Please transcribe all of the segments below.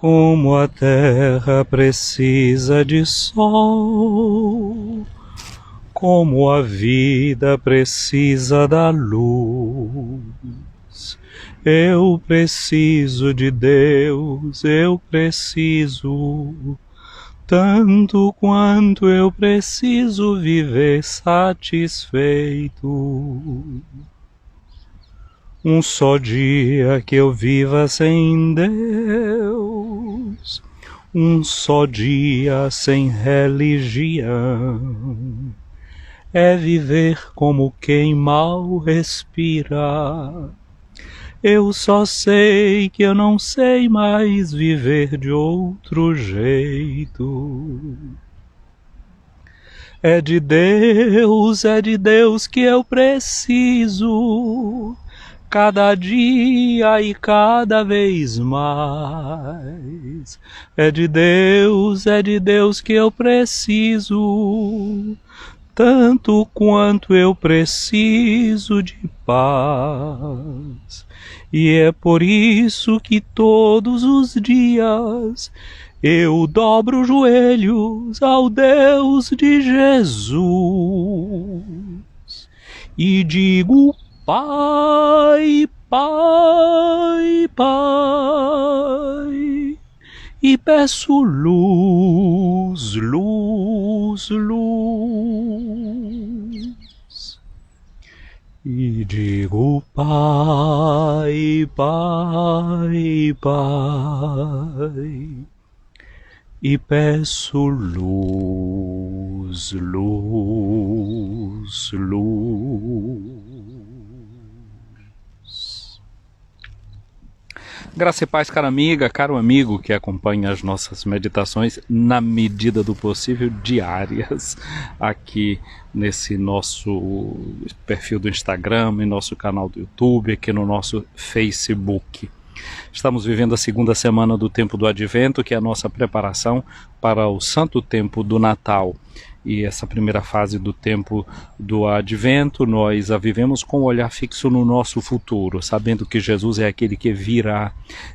Como a terra precisa de sol, como a vida precisa da luz. Eu preciso de Deus, eu preciso, tanto quanto eu preciso viver satisfeito. Um só dia que eu viva sem Deus, um só dia sem religião, é viver como quem mal respira. Eu só sei que eu não sei mais viver de outro jeito. É de Deus que eu preciso, cada dia e cada vez mais. É de Deus que eu preciso, tanto quanto eu preciso de paz. E é por isso que todos os dias eu dobro os joelhos ao Deus de Jesus e digo: Pai, Pai, Pai, e peço luz, luz, luz. E digo: Pai, Pai, Pai, e peço luz, luz, luz. Graça e paz, cara amiga, caro amigo que acompanha as nossas meditações na medida do possível diárias aqui nesse nosso perfil do Instagram, em nosso canal do YouTube, aqui no nosso Facebook. Estamos vivendo a segunda semana do tempo do Advento, que é a nossa preparação para o santo tempo do Natal. E essa primeira fase do tempo do Advento, nós a vivemos com o olhar fixo no nosso futuro, sabendo que Jesus é aquele que virá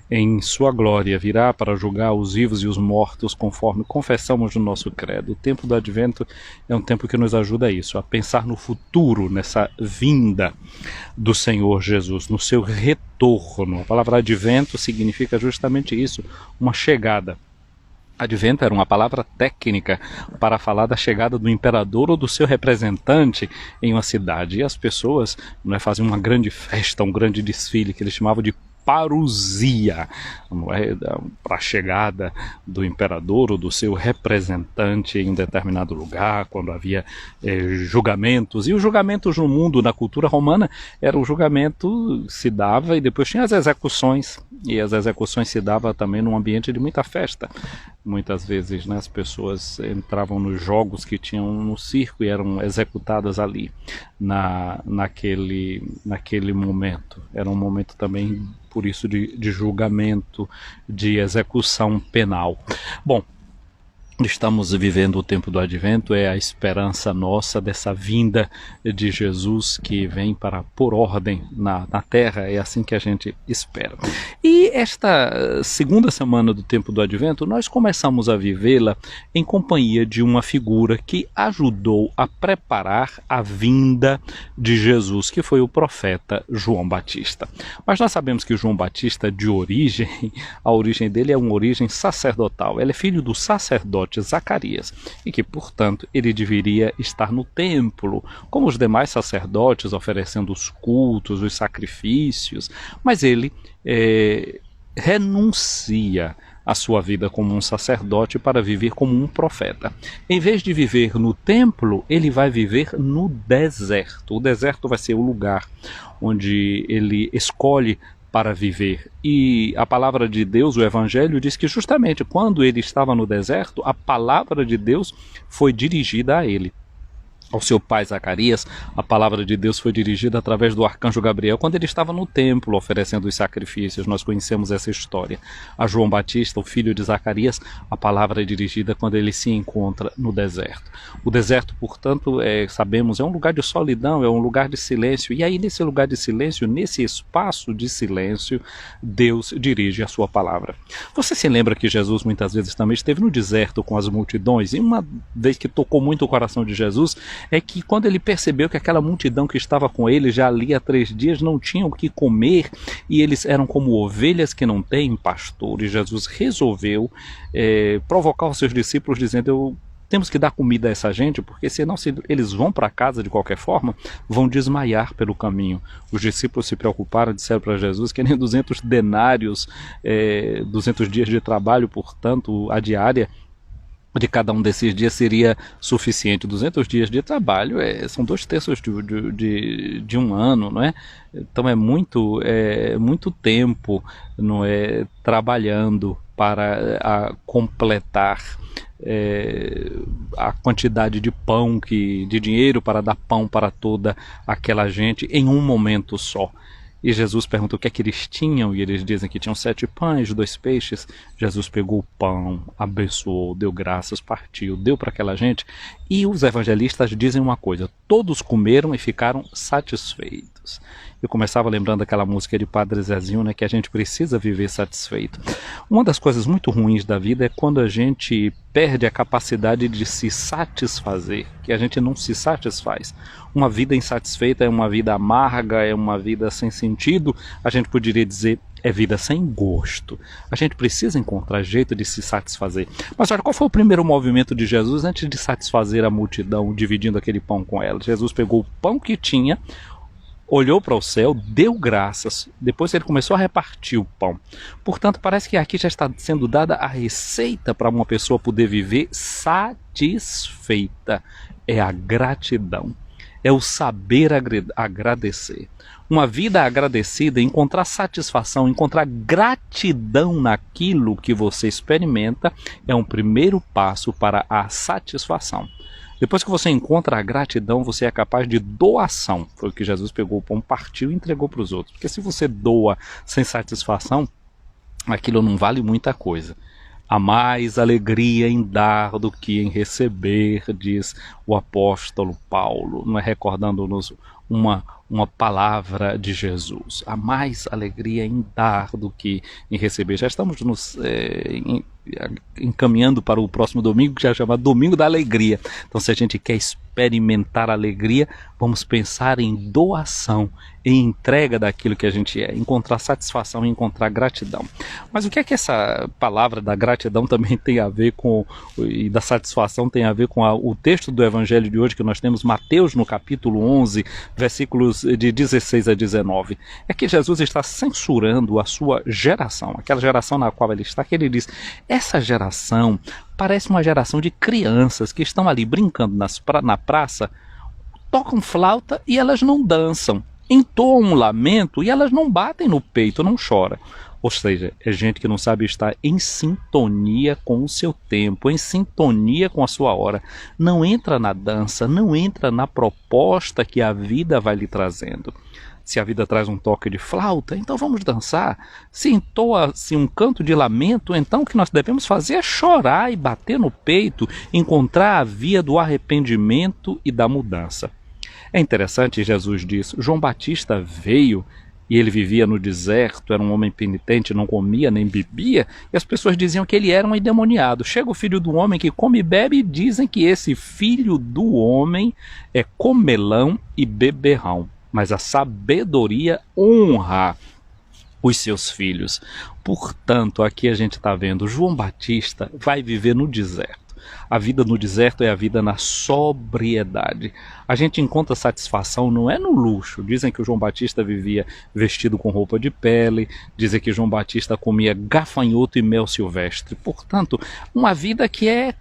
em sua glória, virá para julgar os vivos e os mortos, conforme confessamos no nosso credo. O tempo do Advento é um tempo que nos ajuda a isso, a pensar no futuro, nessa vinda do Senhor Jesus, no seu retorno. A palavra Advento significa justamente isso, uma chegada. Advento era uma palavra técnica para falar da chegada do imperador ou do seu representante em uma cidade. E as pessoas faziam uma grande festa, um grande desfile que eles chamavam de parousia, para a chegada do imperador ou do seu representante em um determinado lugar, quando havia julgamentos. E os julgamentos no mundo, na cultura romana, era o julgamento se dava e depois tinha as execuções, e as execuções se dava também num ambiente de muita festa. Muitas vezes as pessoas entravam nos jogos que tinham no circo e eram executadas ali, naquele momento. Era um momento também, por isso, de julgamento, de execução penal. Bom, estamos vivendo o tempo do Advento, é a esperança nossa dessa vinda de Jesus que vem para pôr ordem na terra, é assim que a gente espera. E esta segunda semana do tempo do Advento, nós começamos a vivê-la em companhia de uma figura que ajudou a preparar a vinda de Jesus, que foi o profeta João Batista. Mas nós sabemos que João Batista, de origem, a origem dele é uma origem sacerdotal, ele é filho do sacerdote Zacarias, e que, portanto, ele deveria estar no templo, como os demais sacerdotes, oferecendo os cultos, os sacrifícios, mas ele renuncia a sua vida como um sacerdote para viver como um profeta. Em vez de viver no templo, ele vai viver no deserto. O deserto vai ser o lugar onde ele escolhe para viver. E a palavra de Deus, o Evangelho, diz que justamente quando ele estava no deserto, a palavra de Deus foi dirigida a ele. ao seu pai Zacarias, a palavra de Deus foi dirigida através do arcanjo Gabriel quando ele estava no templo oferecendo os sacrifícios. Nós conhecemos essa história. A João Batista, o filho de Zacarias, a palavra é dirigida quando ele se encontra no deserto. O deserto, portanto, sabemos, é um lugar de solidão, é um lugar de silêncio. E aí, nesse lugar de silêncio, nesse espaço de silêncio, Deus dirige a sua palavra. Você se lembra que Jesus muitas vezes também esteve no deserto com as multidões? E uma vez que tocou muito o coração de Jesus, é que quando ele percebeu que aquela multidão que estava com ele já ali há 3 dias não tinham o que comer e eles eram como ovelhas que não têm pastor, e Jesus resolveu provocar os seus discípulos dizendo: temos que dar comida a essa gente, porque senão, se eles vão para casa de qualquer forma, vão desmaiar pelo caminho. Os discípulos se preocuparam, disseram para Jesus que nem 200 denários, 200 dias de trabalho, portanto, a diária de cada um desses dias seria suficiente. 200 dias de trabalho são 2/3 de um ano, não é? Então é muito tempo, não é, trabalhando para completar a quantidade de pão, de dinheiro para dar pão para toda aquela gente em um momento só. E Jesus pergunta o que é que eles tinham, e eles dizem que tinham 7 pães, 2 peixes. Jesus pegou o pão, abençoou, deu graças, partiu, deu para aquela gente. E os evangelistas dizem uma coisa: todos comeram e ficaram satisfeitos. Eu começava lembrando aquela música de Padre Zezinho, né, que a gente precisa viver satisfeito. Uma das coisas muito ruins da vida é quando a gente perde a capacidade de se satisfazer, que a gente não se satisfaz. Uma vida insatisfeita é uma vida amarga, é uma vida sem sentido, a gente poderia dizer é vida sem gosto. A gente precisa encontrar jeito de se satisfazer. Mas olha, qual foi o primeiro movimento de Jesus antes de satisfazer a multidão, dividindo aquele pão com ela? Jesus pegou o pão que tinha, olhou para o céu, deu graças, depois ele começou a repartir o pão. Portanto, parece que aqui já está sendo dada a receita para uma pessoa poder viver satisfeita. É a gratidão, é o saber agradecer. Uma vida agradecida, encontrar satisfação, encontrar gratidão naquilo que você experimenta, é um primeiro passo para a satisfação. Depois que você encontra a gratidão, você é capaz de doação. Foi o que Jesus pegou o pão, partiu e entregou para os outros. Porque se você doa sem satisfação, aquilo não vale muita coisa. Há mais alegria em dar do que em receber, diz o apóstolo Paulo, não é, recordando-nos uma palavra de Jesus. Há mais alegria em dar do que em receber. Já estamos nos encaminhando para o próximo domingo, que já chama Domingo da Alegria. Então, se a gente quer experimentar alegria, vamos pensar em doação, em entrega daquilo que a gente é, encontrar satisfação e encontrar gratidão. Mas o que é que essa palavra da gratidão também tem a ver com, e da satisfação tem a ver com o texto do Evangelho de hoje que nós temos, Mateus no capítulo 11, versículos de 16 a 19. É que Jesus está censurando a sua geração, aquela geração na qual ele está, que ele diz: essa geração parece uma geração de crianças que estão ali brincando na praça, tocam flauta e elas não dançam, entoam um lamento e elas não batem no peito, não choram. Ou seja, é gente que não sabe estar em sintonia com o seu tempo, em sintonia com a sua hora. Não entra na dança, não entra na proposta que a vida vai lhe trazendo. Se a vida traz um toque de flauta, então vamos dançar. Se entoa-se um canto de lamento, então o que nós devemos fazer é chorar e bater no peito, encontrar a via do arrependimento e da mudança. É interessante, Jesus diz, João Batista veio e ele vivia no deserto, era um homem penitente, não comia nem bebia, e as pessoas diziam que ele era um endemoniado. Chega o filho do homem que come e bebe e dizem que esse filho do homem é comelão e beberrão. Mas a sabedoria honra os seus filhos. Portanto, aqui a gente está vendo, João Batista vai viver no deserto. A vida no deserto é a vida na sobriedade. A gente encontra satisfação não é no luxo. Dizem que o João Batista vivia vestido com roupa de pele, dizem que João Batista comia gafanhoto e mel silvestre. Portanto, uma vida que é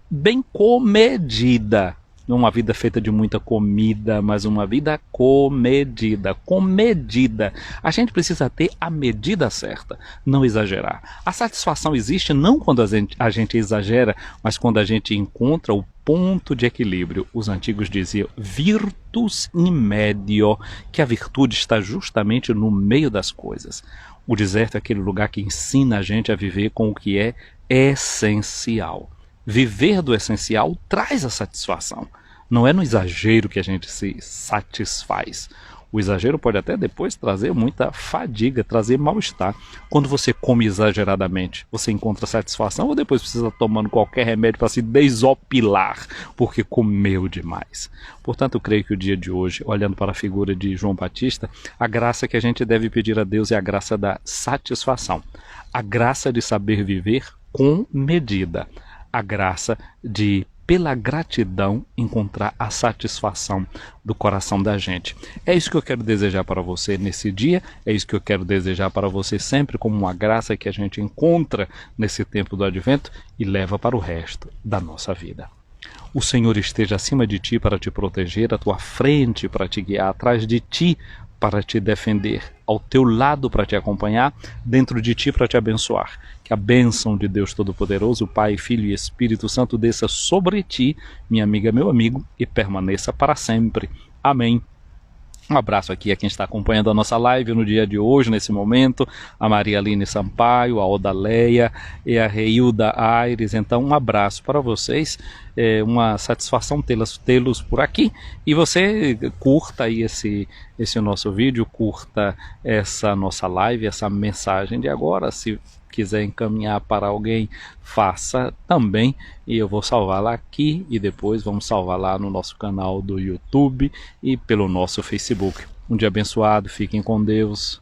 bem comedida. não uma vida feita de muita comida, mas uma vida comedida, com medida. A gente precisa ter a medida certa, não exagerar. A satisfação existe não quando a gente exagera, mas quando a gente encontra o ponto de equilíbrio. Os antigos diziam virtus in medio, que a virtude está justamente no meio das coisas. O deserto é aquele lugar que ensina a gente a viver com o que é essencial. Viver do essencial traz a satisfação. Não é no exagero que a gente se satisfaz. O exagero pode até depois trazer muita fadiga, trazer mal-estar. Quando você come exageradamente, você encontra satisfação ou depois precisa estar tomando qualquer remédio para se desopilar, porque comeu demais? Portanto, eu creio que o dia de hoje, olhando para a figura de João Batista, a graça que a gente deve pedir a Deus é a graça da satisfação. A graça de saber viver com medida. A graça de, pela gratidão, encontrar a satisfação do coração da gente. É isso que eu quero desejar para você nesse dia, é isso que eu quero desejar para você sempre, como uma graça que a gente encontra nesse tempo do Advento e leva para o resto da nossa vida. O Senhor esteja acima de ti para te proteger, à tua frente para te guiar, atrás de ti para te defender, ao teu lado para te acompanhar, dentro de ti para te abençoar. Que a bênção de Deus Todo-Poderoso, Pai, Filho e Espírito Santo desça sobre ti, minha amiga, meu amigo, e permaneça para sempre. Amém. Um abraço aqui a quem está acompanhando a nossa live no dia de hoje, nesse momento, a Maria Aline Sampaio, a Odaleia e a Reilda Aires. Então, um abraço para vocês, uma satisfação tê-los por aqui. E você curta aí esse nosso vídeo, curta essa nossa live, essa mensagem de agora. Se quiser encaminhar para alguém, faça também, e eu vou salvar lá aqui e depois vamos salvar lá no nosso canal do YouTube e pelo nosso Facebook. Um dia abençoado, fiquem com Deus.